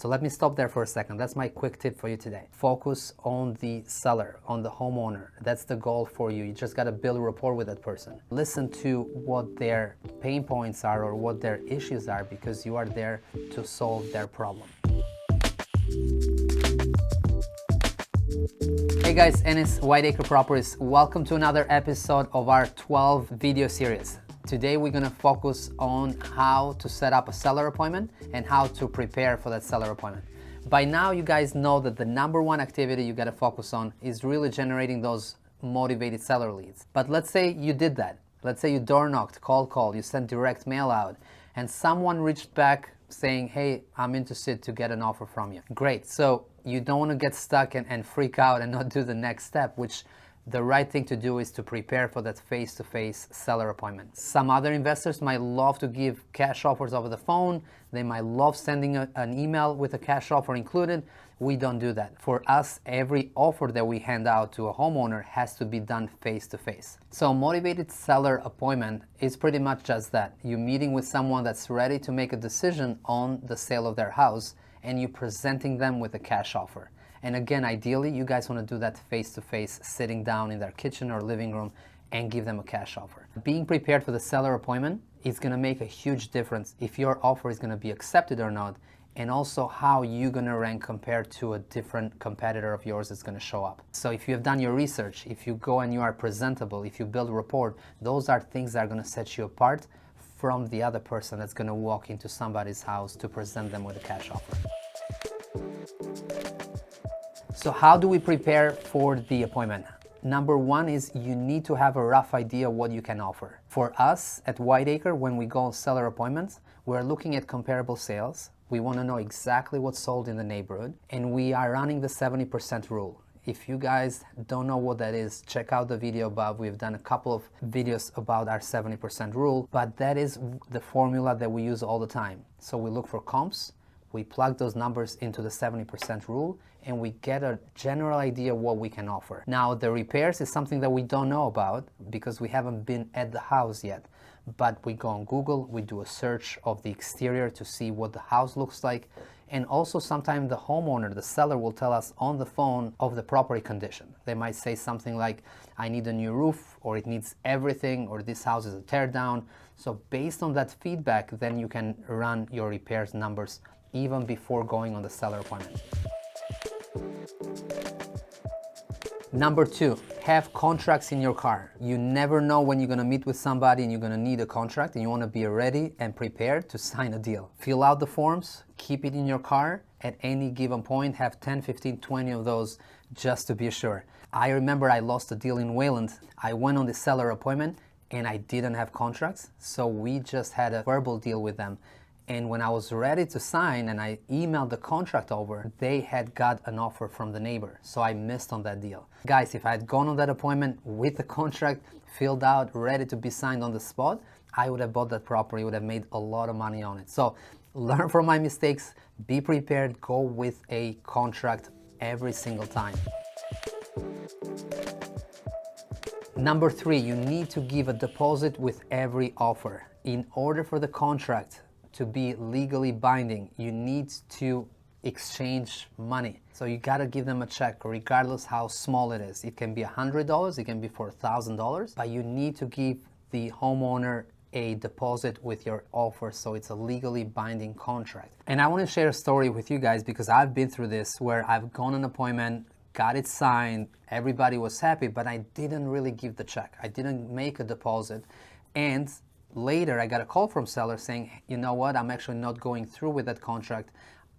So let me stop there for a second. That's my quick tip for you today. Focus on the seller, on the homeowner. That's the goal for you. You just got to build a rapport with that person. Listen to what their pain points are or what their issues are, because you are there to solve their problem. Hey guys, Enes, Whiteacre Properties. Welcome to another episode of our 12 video series. Today we're going to focus on how to set up a seller appointment and how to prepare for that seller appointment. By now you guys know that the number one activity you got to focus on is really generating those motivated seller leads. But let's say you did that. Let's say you door knocked, cold called, you sent direct mail out, and someone reached back saying, hey, I'm interested to get an offer from you. Great. So you don't want to get stuck and freak out and not do the next step, which the right thing to do is to prepare for that face-to-face seller appointment. Some other investors might love to give cash offers over the phone. They might love sending an email with a cash offer included. We don't do that. For us, every offer that we hand out to a homeowner has to be done face-to-face. So motivated seller appointment is pretty much just that. You're meeting with someone that's ready to make a decision on the sale of their house, and you're presenting them with a cash offer. And again, ideally, you guys want to do that face-to-face, sitting down in their kitchen or living room and give them a cash offer. Being prepared for the seller appointment is going to make a huge difference if your offer is going to be accepted or not, and also how you're going to rank compared to a different competitor of yours that's going to show up. So if you have done your research, if you go and you are presentable, if you build rapport, those are things that are going to set you apart from the other person that's going to walk into somebody's house to present them with a cash offer. So how do we prepare for the appointment? Number one is you need to have a rough idea what you can offer. For us at Whiteacre, when we go on seller appointments, we're looking at comparable sales. We want to know exactly what's sold in the neighborhood, and we are running the 70% rule. If you guys don't know what that is, check out the video above. We've done a couple of videos about our 70% rule, but that is the formula that we use all the time. So we look for comps, we plug those numbers into the 70% rule, and we get a general idea what we can offer. Now, the repairs is something that we don't know about because we haven't been at the house yet. But we go on Google, we do a search of the exterior to see what the house looks like. And also sometimes the homeowner, the seller, will tell us on the phone of the property condition. They might say something like, I need a new roof, or it needs everything, or this house is a tear down. So based on that feedback, then you can run your repairs numbers even before going on the seller appointment. Number two, have contracts in your car. You never know when you're going to meet with somebody and you're going to need a contract, and you want to be ready and prepared to sign a deal. Fill out the forms, keep it in your car. At any given point, have 10, 15, 20 of those just to be sure. I remember I lost a deal in Wayland. I went on the seller appointment and I didn't have contracts, so we just had a verbal deal with them. And when I was ready to sign and I emailed the contract over, they had got an offer from the neighbor. So I missed on that deal. Guys, if I had gone on that appointment with the contract filled out, ready to be signed on the spot, I would have bought that property, would have made a lot of money on it. So learn from my mistakes, be prepared, go with a contract every single time. Number three, you need to give a deposit with every offer. In order for the contract to be legally binding, you need to exchange money. So you got to give them a check regardless how small it is. It can be $100, it can be for $1,000, but you need to give the homeowner a deposit with your offer, so it's a legally binding contract. And I want to share a story with you guys because I've been through this where I've gone on an appointment, got it signed, everybody was happy, but I didn't really give the check. I didn't make a deposit, and later, I got a call from seller saying, you know what, I'm actually not going through with that contract.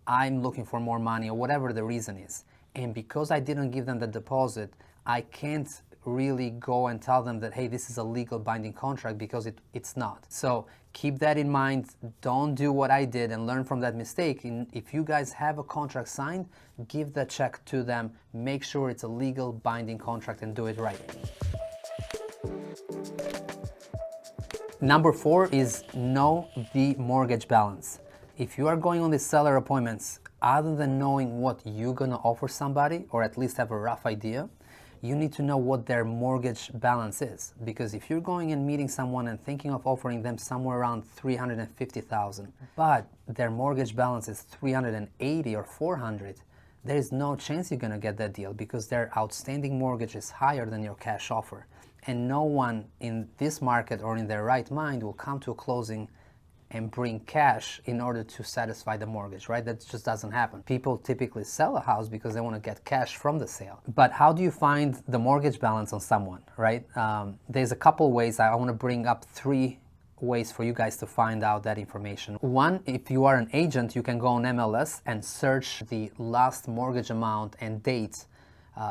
I'm looking for more money, or whatever the reason is. And because I didn't give them the deposit, I can't really go and tell them that, hey, this is a legal binding contract, because it's not. So keep that in mind. Don't do what I did and learn from that mistake. And if you guys have a contract signed, give the check to them. Make sure it's a legal binding contract and do it right. Number four is know the mortgage balance. If you are going on these seller appointments, other than knowing what you're gonna offer somebody, or at least have a rough idea, you need to know what their mortgage balance is. Because if you're going and meeting someone and thinking of offering them somewhere around $350,000, but their mortgage balance is 380 or 400, there is no chance you're going to get that deal because their outstanding mortgage is higher than your cash offer. And no one in this market or in their right mind will come to a closing and bring cash in order to satisfy the mortgage, right? That just doesn't happen. People typically sell a house because they want to get cash from the sale. But how do you find the mortgage balance on someone, right? There's a couple ways. I want to bring up 3 ways for you guys to find out that information. One, if you are an agent, you can go on MLS and search the last mortgage amount and date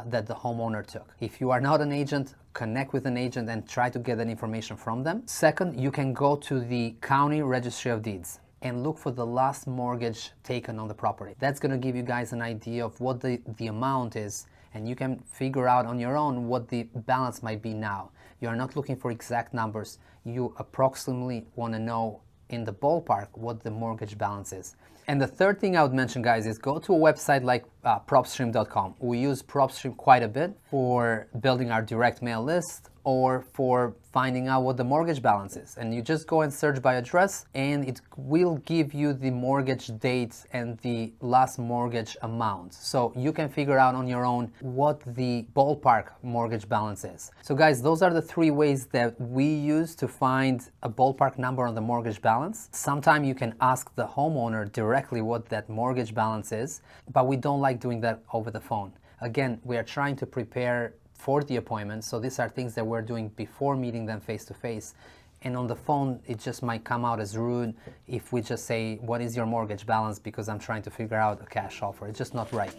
that the homeowner took. If you are not an agent, connect with an agent and try to get that information from them. Second, you can go to the county registry of deeds and look for the last mortgage taken on the property. That's going to give you guys an idea of what the amount is, and you can figure out on your own what the balance might be now. You are not looking for exact numbers. You approximately want to know in the ballpark what the mortgage balance is. And the third thing I would mention, guys, is go to a website like Propstream.com. We use Propstream quite a bit for building our direct mail list or for finding out what the mortgage balance is. And you just go and search by address, and it will give you the mortgage date and the last mortgage amount. So you can figure out on your own what the ballpark mortgage balance is. So guys, those are the 3 ways that we use to find a ballpark number on the mortgage balance. Sometimes you can ask the homeowner directly what that mortgage balance is, but we don't like doing that over the phone. Again, we are trying to prepare for the appointment, so these are things that we're doing before meeting them face to face. And on the phone, it just might come out as rude if we just say, what is your mortgage balance, because I'm trying to figure out a cash offer. It's just not right.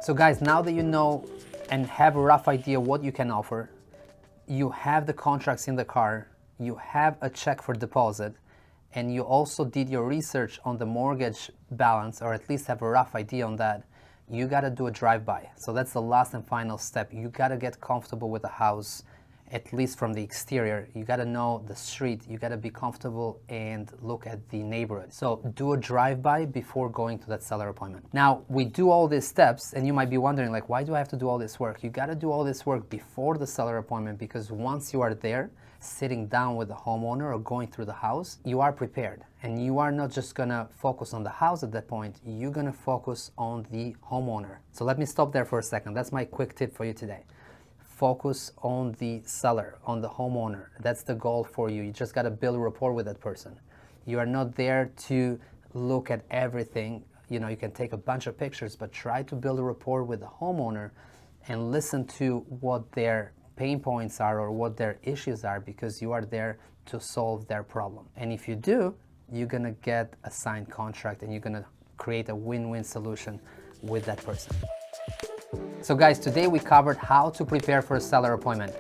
So guys, now that you know and have a rough idea what you can offer, you have the contracts in the car, you have a check for deposit, and you also did your research on the mortgage balance, or at least have a rough idea on that, you got to do a drive-by. So that's the last and final step. You got to get comfortable with the house, at least from the exterior. You got to know the street. You got to be comfortable and look at the neighborhood. So do a drive-by before going to that seller appointment. Now, we do all these steps, and you might be wondering, like, why do I have to do all this work? You got to do all this work before the seller appointment, because once you are there, sitting down with the homeowner or going through the house, you are prepared. And you are not just gonna focus on the house at that point, you're gonna focus on the homeowner. So let me stop there for a second. That's my quick tip for you today. Focus on the seller, on the homeowner. That's the goal for you. You just gotta build a rapport with that person. You are not there to look at everything. You know, you can take a bunch of pictures, but try to build a rapport with the homeowner and listen to what their pain points are or what their issues are, because you are there to solve their problem. And if you do, you're gonna get a signed contract and you're gonna create a win-win solution with that person. So guys, today we covered how to prepare for a seller appointment.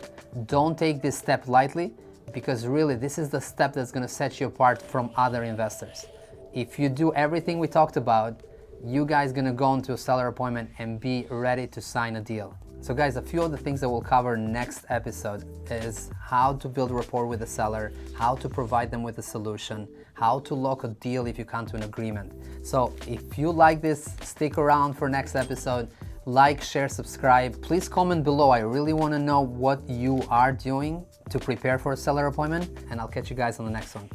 Don't take this step lightly, because really this is the step that's gonna set you apart from other investors. If you do everything we talked about, you guys gonna go into a seller appointment and be ready to sign a deal. So guys, a few of the things that we'll cover next episode is how to build rapport with the seller, how to provide them with a solution, how to lock a deal if you come to an agreement. So if you like this, stick around for next episode. Like, share, subscribe. Please comment below. I really want to know what you are doing to prepare for a seller appointment, and I'll catch you guys on the next one.